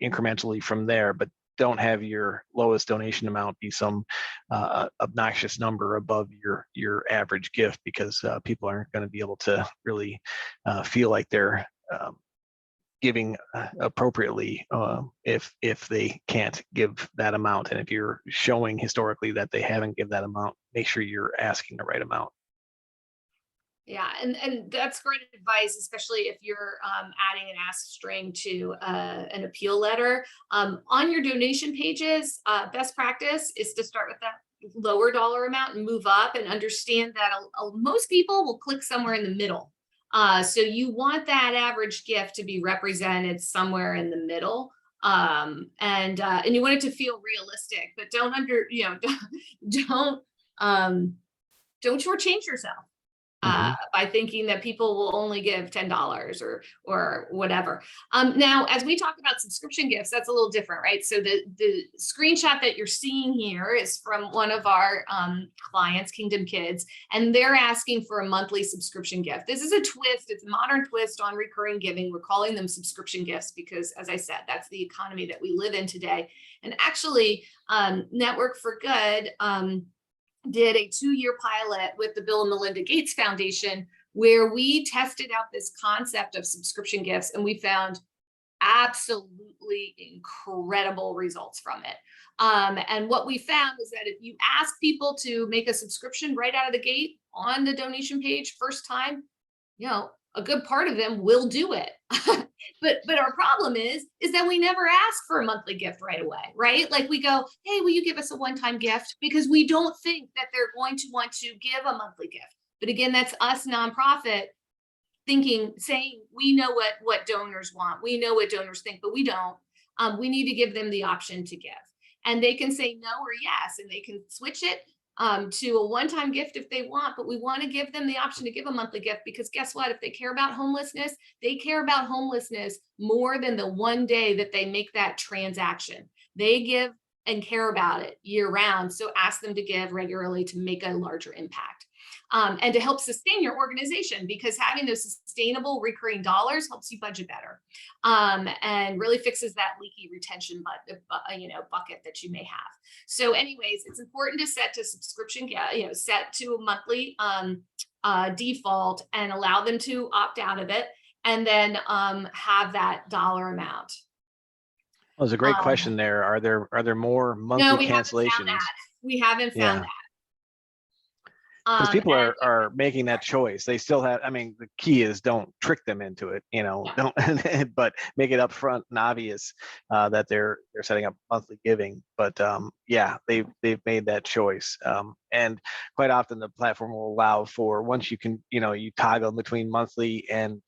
Speaker 1: incrementally from there. But don't have your lowest donation amount be some obnoxious number above your average gift, because people aren't going to be able to really feel like they're giving appropriately if they can't give that amount. And if you're showing historically that they haven't given that amount, make sure you're asking the right amount.
Speaker 2: Yeah, and that's great advice, especially if you're adding an ask string to an appeal letter. On your donation pages, best practice is to start with that lower dollar amount and move up, and understand that most people will click somewhere in the middle. So you want that average gift to be represented somewhere in the middle. And you want it to feel realistic, but don't shortchange yourself by thinking that people will only give $10 or whatever. Now, as we talk about subscription gifts, that's a little different, right? So the screenshot that you're seeing here is from one of our clients, Kingdom Kids, and they're asking for a monthly subscription gift. This is a twist. It's a modern twist on recurring giving. We're calling them subscription gifts because, as I said, that's the economy that we live in today. And actually, Network for Good did a 2-year pilot with the Bill and Melinda Gates Foundation, where we tested out this concept of subscription gifts, and we found absolutely incredible results from it. And what we found is that if you ask people to make a subscription right out of the gate on the donation page first time, a good part of them will do it. But our problem is that we never ask for a monthly gift right away, right? Like we go, hey, will you give us a one-time gift? Because we don't think that they're going to want to give a monthly gift. But again, that's us nonprofit saying we know what donors want. We know what donors think, but we don't. We need to give them the option to give. And they can say no or yes, and they can switch it to a one-time gift if they want, but we want to give them the option to give a monthly gift, because guess what? If they care about homelessness, they care about homelessness more than the one day that they make that transaction. They give and care about it year round. So ask them to give regularly to make a larger impact. And to help sustain your organization, because having those sustainable recurring dollars helps you budget better, and really fixes that leaky retention bucket that you may have. So anyways, it's important to set to subscription, set to a monthly default, and allow them to opt out of it, and then have that dollar amount.
Speaker 1: Well, there's a great question there. Are there more monthly
Speaker 2: no, we
Speaker 1: cancellations?
Speaker 2: Haven't found that. We haven't found that.
Speaker 1: Because people are making that choice. They still have, I mean, the key is don't trick them into it, don't, but make it upfront and obvious that they're setting up monthly giving. But yeah, they've made that choice. And quite often the platform will allow for, once you can, you toggle between monthly and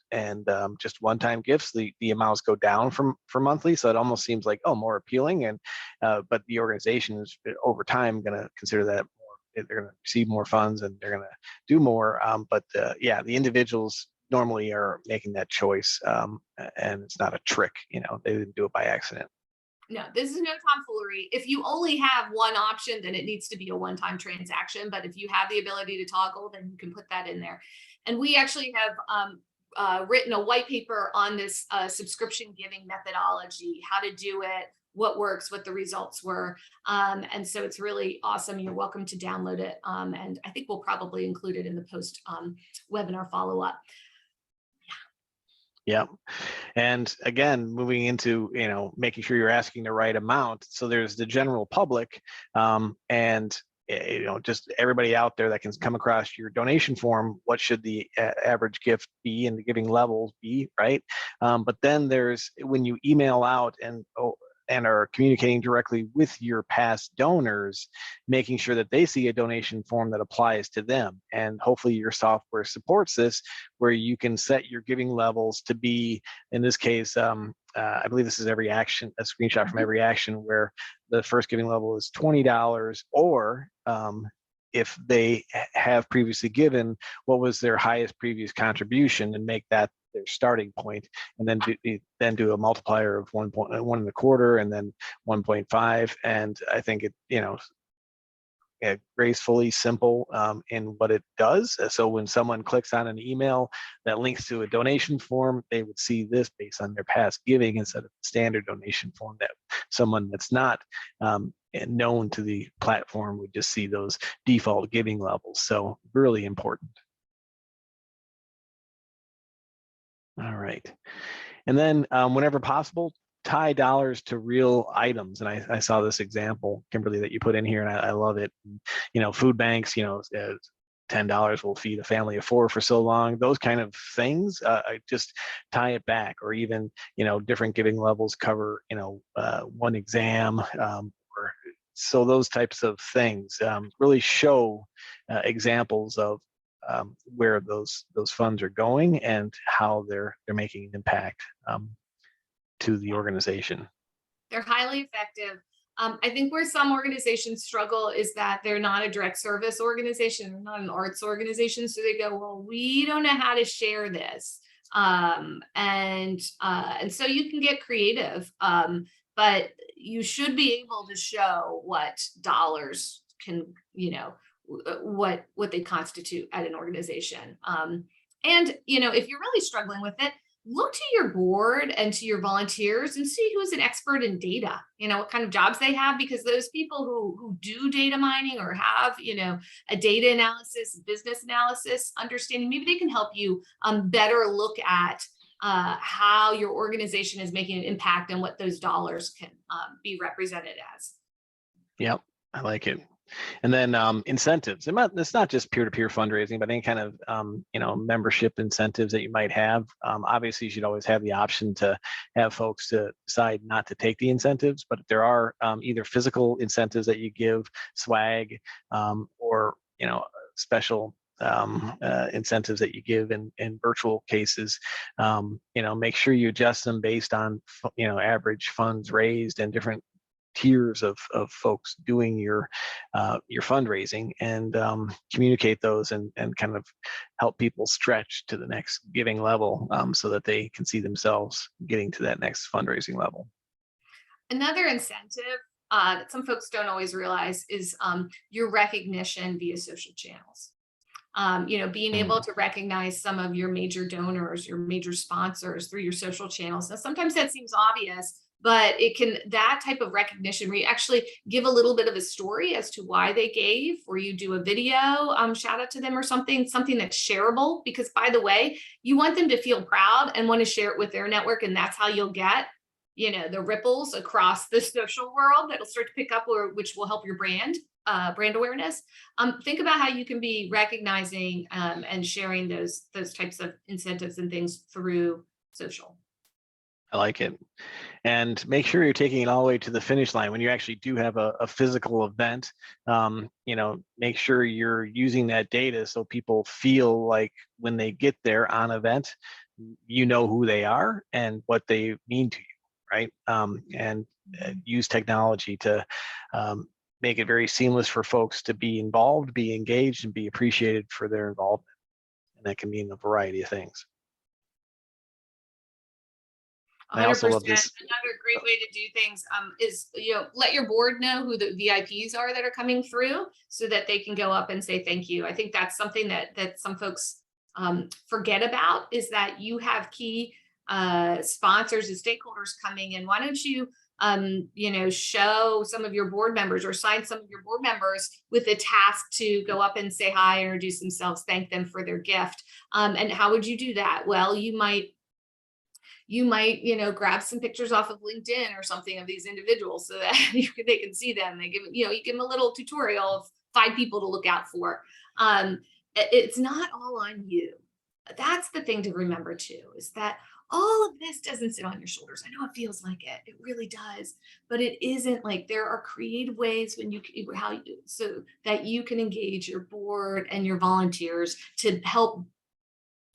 Speaker 1: just one-time gifts, the amounts go down for monthly. So it almost seems like, more appealing. And but the organization is over time going to consider that they're going to receive more funds and they're going to do more. But yeah, the individuals normally are making that choice, and it's not a trick. They didn't do it by accident.
Speaker 2: No, this is no tomfoolery. If you only have one option, then it needs to be a one-time transaction. But if you have the ability to toggle, then you can put that in there. And we actually have written a white paper on this subscription giving methodology, how to do it, what works, what the results were. And so it's really awesome. You're welcome to download it. And I think we'll probably include it in the post webinar follow-up.
Speaker 1: Yeah. And again, moving into, making sure you're asking the right amount. So there's the general public, and just everybody out there that can come across your donation form. What should the average gift be and the giving levels be, right? But then there's when you email out and are communicating directly with your past donors, making sure that they see a donation form that applies to them. And hopefully your software supports this, where you can set your giving levels to be, in this case, I believe this is every action, a screenshot from every action, where the first giving level is $20, or if they have previously given, what was their highest previous contribution, and make that their starting point, and then do a multiplier of 1.25 and then 1.5. And I think it, gracefully simple in what it does. So when someone clicks on an email that links to a donation form, they would see this based on their past giving, instead of the standard donation form that someone that's not known to the platform would just see those default giving levels. So really important. All right. And then whenever possible, tie dollars to real items. And I saw this example, Kimberly, that you put in here, and I love it. Food banks, $10 will feed a family of 4 for so long. Those kind of things, just tie it back, or even, different giving levels cover, one exam, or so those types of things really show examples of where those funds are going and how they're making an impact to the organization.
Speaker 2: They're highly effective. I think where some organizations struggle is that they're not a direct service organization, they're not an arts organization. So they go, well, we don't know how to share this. And so you can get creative, but you should be able to show what dollars can, what they constitute at an organization. And if you're really struggling with it, look to your board and to your volunteers and see who's an expert in data, what kind of jobs they have, because those people who do data mining or have, a data analysis, business analysis understanding, maybe they can help you better look at how your organization is making an impact and what those dollars can be represented as.
Speaker 1: Yep, I like it. And then incentives. It's not just peer-to-peer fundraising, but any kind of membership incentives that you might have. Obviously, you should always have the option to have folks to decide not to take the incentives, but there are either physical incentives that you give, swag, or special incentives that you give in virtual cases. Make sure you adjust them based on average funds raised and different tiers of folks doing your fundraising, and communicate those and kind of help people stretch to the next giving level so that they can see themselves getting to that next fundraising level.
Speaker 2: Another incentive that some folks don't always realize is your recognition via social channels. Being able to recognize some of your major donors, your major sponsors through your social channels. Now, sometimes that seems obvious, but that type of recognition where you actually give a little bit of a story as to why they gave, or you do a video shout out to them or something that's shareable, because by the way, you want them to feel proud and want to share it with their network. And that's how you'll get, the ripples across the social world that'll start to pick up, which will help your brand awareness. Think about how you can be recognizing and sharing those types of incentives and things through social.
Speaker 1: I like it. And make sure you're taking it all the way to the finish line when you actually do have a physical event. Make sure you're using that data so people feel like when they get there on event, who they are and what they mean to you, right? And use technology to make it very seamless for folks to be involved, be engaged, and be appreciated for their involvement. And that can mean a variety of things.
Speaker 2: 100%.
Speaker 1: I also love this.
Speaker 2: Another great way to do things is, let your board know who the VIPs are that are coming through so that they can go up and say thank you. I think that's something that some folks forget about, is that you have key sponsors and stakeholders coming in. Why don't you, show some of your board members or sign some of your board members with a task to go up and say hi, introduce themselves, thank them for their gift. And how would you do that? Well, you might, grab some pictures off of LinkedIn or something of these individuals so that they can see them. They give, you give them a little tutorial of 5 people to look out for. It's not all on you. That's the thing to remember too, is that all of this doesn't sit on your shoulders. I know it feels like it. It really does, but it isn't. Like, there are creative ways so that you can engage your board and your volunteers to help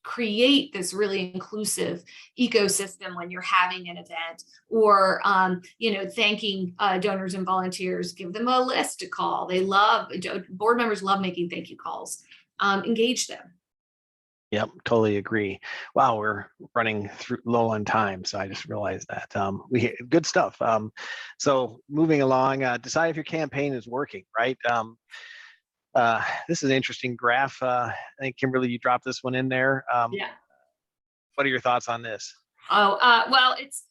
Speaker 2: create this really inclusive ecosystem when you're having an event, or thanking donors and volunteers. Give them a list to call. Board members love making thank you calls. Engage them.
Speaker 1: Yep, totally agree. Wow, we're running low on time, so I just realized that. Good stuff. So moving along, decide if your campaign is working, right? This is an interesting graph. I think, Kimberly, you dropped this one in there.
Speaker 2: Yeah.
Speaker 1: What are your thoughts on this?
Speaker 2: Well, it's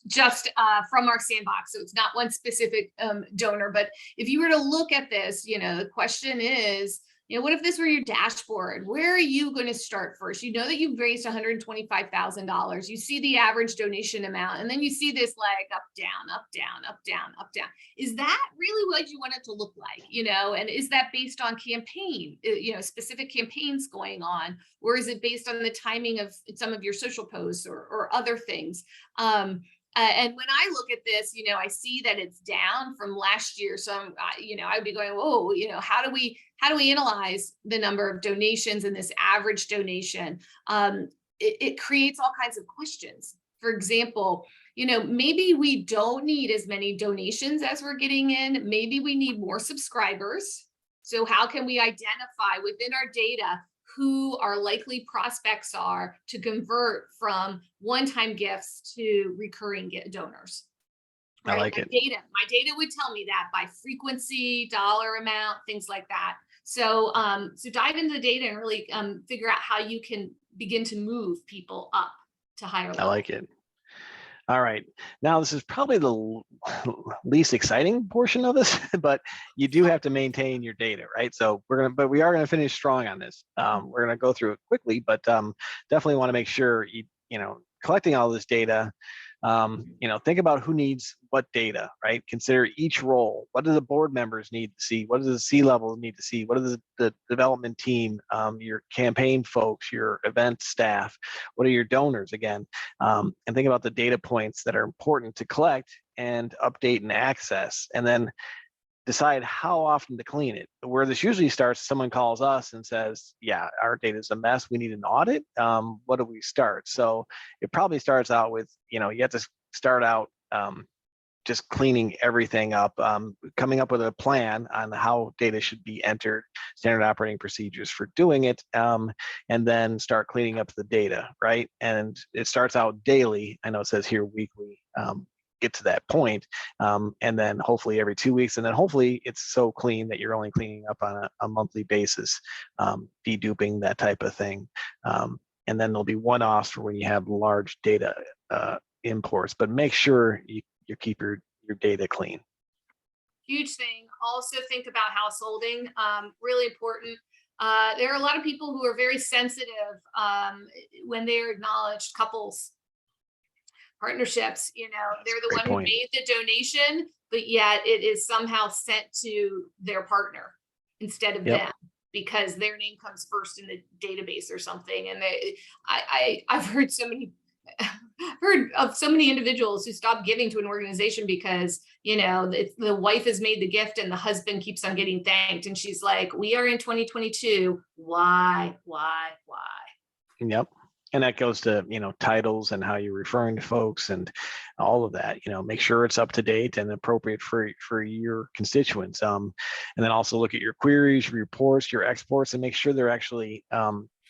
Speaker 2: just from our sandbox, so it's not one specific donor. But if you were to look at this, the question is, What if this were your dashboard? Where are you going to start first? You know that you've raised $125,000. You see the average donation amount, and then you see this like up, down, up, down, up, down, up, down. Is that really what you want it to look like? And is that based on campaign, specific campaigns going on, or is it based on the timing of some of your social posts or other things? And when I look at this, I see that it's down from last year. So, I'd be going, whoa, how do we analyze the number of donations and this average donation? It creates all kinds of questions. For example, maybe we don't need as many donations as we're getting in. Maybe we need more subscribers. So how can we identify within our data who our likely prospects are to convert from one-time gifts to recurring donors?
Speaker 1: Right? I like it.
Speaker 2: My data would tell me that by frequency, dollar amount, things like that. So dive into the data and really figure out how you can begin to move people up to higher levels.
Speaker 1: I like it. All right. Now, this is probably the least exciting portion of this, but you do have to maintain your data, right? So we are gonna finish strong on this. We're gonna go through it quickly, but definitely want to make sure collecting all this data. Think about who needs what data, right? Consider each role. What do the board members need to see? What does the C-level need to see? What does the development team, your campaign folks, your event staff, what are your donors again? And think about the data points that are important to collect and update and access. And then decide how often to clean it. Where this usually starts, someone calls us and says, yeah, our data is a mess, we need an audit. What do we start? So it probably starts out with, you have to start out just cleaning everything up, coming up with a plan on how data should be entered, standard operating procedures for doing it, and then start cleaning up the data, right? And it starts out daily. I know it says here weekly, get to that point, and then hopefully every 2 weeks, and then hopefully it's so clean that you're only cleaning up on a monthly basis, deduping, that type of thing. And then there'll be one-offs for when you have large data imports, but make sure you keep your data clean.
Speaker 2: Huge thing. Also think about householding, really important. There are a lot of people who are very sensitive when they're acknowledged couples, partnerships, they're the one who made the donation, but yet it is somehow sent to their partner instead of them, because their name comes first in the database or something. And I've heard of so many individuals who stop giving to an organization because the wife has made the gift and the husband keeps on getting thanked, and she's like, we are in 2022, why?
Speaker 1: Yep. And that goes to titles and how you're referring to folks and all of that. Make sure it's up to date and appropriate for your constituents. And then also look at your queries, your reports, your exports, and make sure they're actually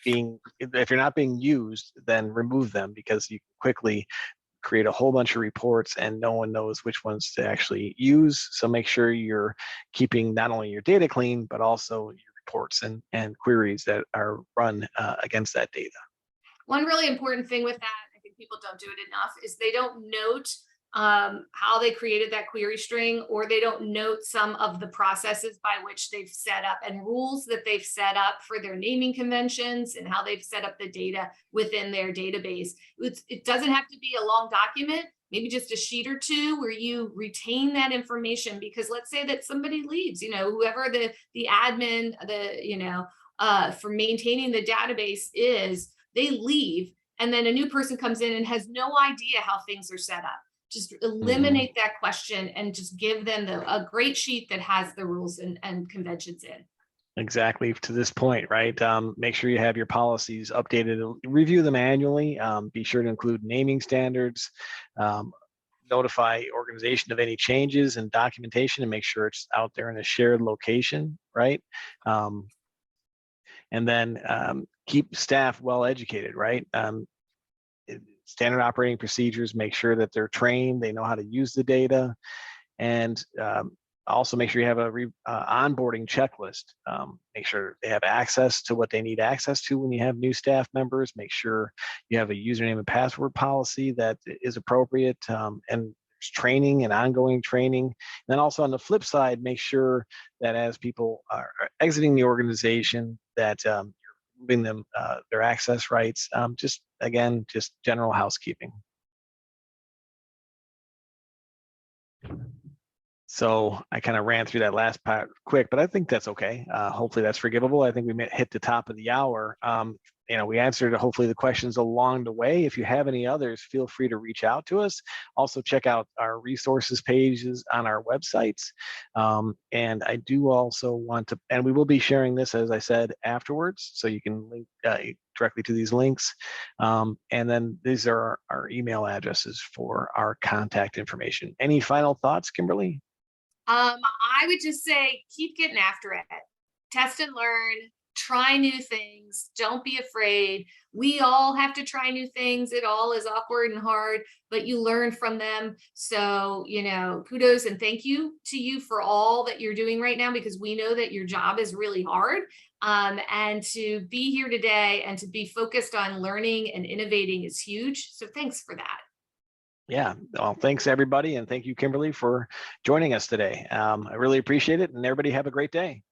Speaker 1: if you're not being used, then remove them, because you quickly create a whole bunch of reports and no one knows which ones to actually use. So make sure you're keeping not only your data clean, but also your reports and queries that are run against that data.
Speaker 2: One really important thing with that, I think people don't do it enough, is they don't note how they created that query string, or they don't note some of the processes by which they've set up and rules that they've set up for their naming conventions and how they've set up the data within their database. It doesn't have to be a long document, maybe just a sheet or two where you retain that information, because let's say that somebody leaves, whoever the admin, for maintaining the database is, they leave, and then a new person comes in and has no idea how things are set up. Just eliminate that question and just give them a great sheet that has the rules and conventions in.
Speaker 1: Exactly, to this point, right? Make sure you have your policies updated, review them annually. Be sure to include naming standards, notify organization of any changes and documentation, and make sure it's out there in a shared location, right? And then keep staff well educated, right? Standard operating procedures, make sure that they're trained, they know how to use the data, and also make sure you have a onboarding checklist. Make sure they have access to what they need access to when you have new staff members. Make sure you have a username and password policy that is appropriate, and there's training and ongoing training. And then also on the flip side, make sure that as people are exiting the organization, that you're moving them their access rights. Just again, just general housekeeping. So I kind of ran through that last part quick, but I think that's okay. Hopefully that's forgivable. I think we hit the top of the hour. We answered hopefully the questions along the way. If you have any others, feel free to reach out to us. Also check out our resources pages on our websites. And I do also want to, and we will be sharing this, as I said, afterwards, so you can link directly to these links. And then these are our email addresses for our contact information. Any final thoughts, Kimberly?
Speaker 2: I would just say keep getting after it. Test and learn, try new things. Don't be afraid. We all have to try new things. It all is awkward and hard, but you learn from them. So, kudos and thank you to you for all that you're doing right now, because we know that your job is really hard. And to be here today and to be focused on learning and innovating is huge. So thanks for that.
Speaker 1: Yeah, well, thanks everybody. And thank you, Kimberly, for joining us today. I really appreciate it. And everybody have a great day.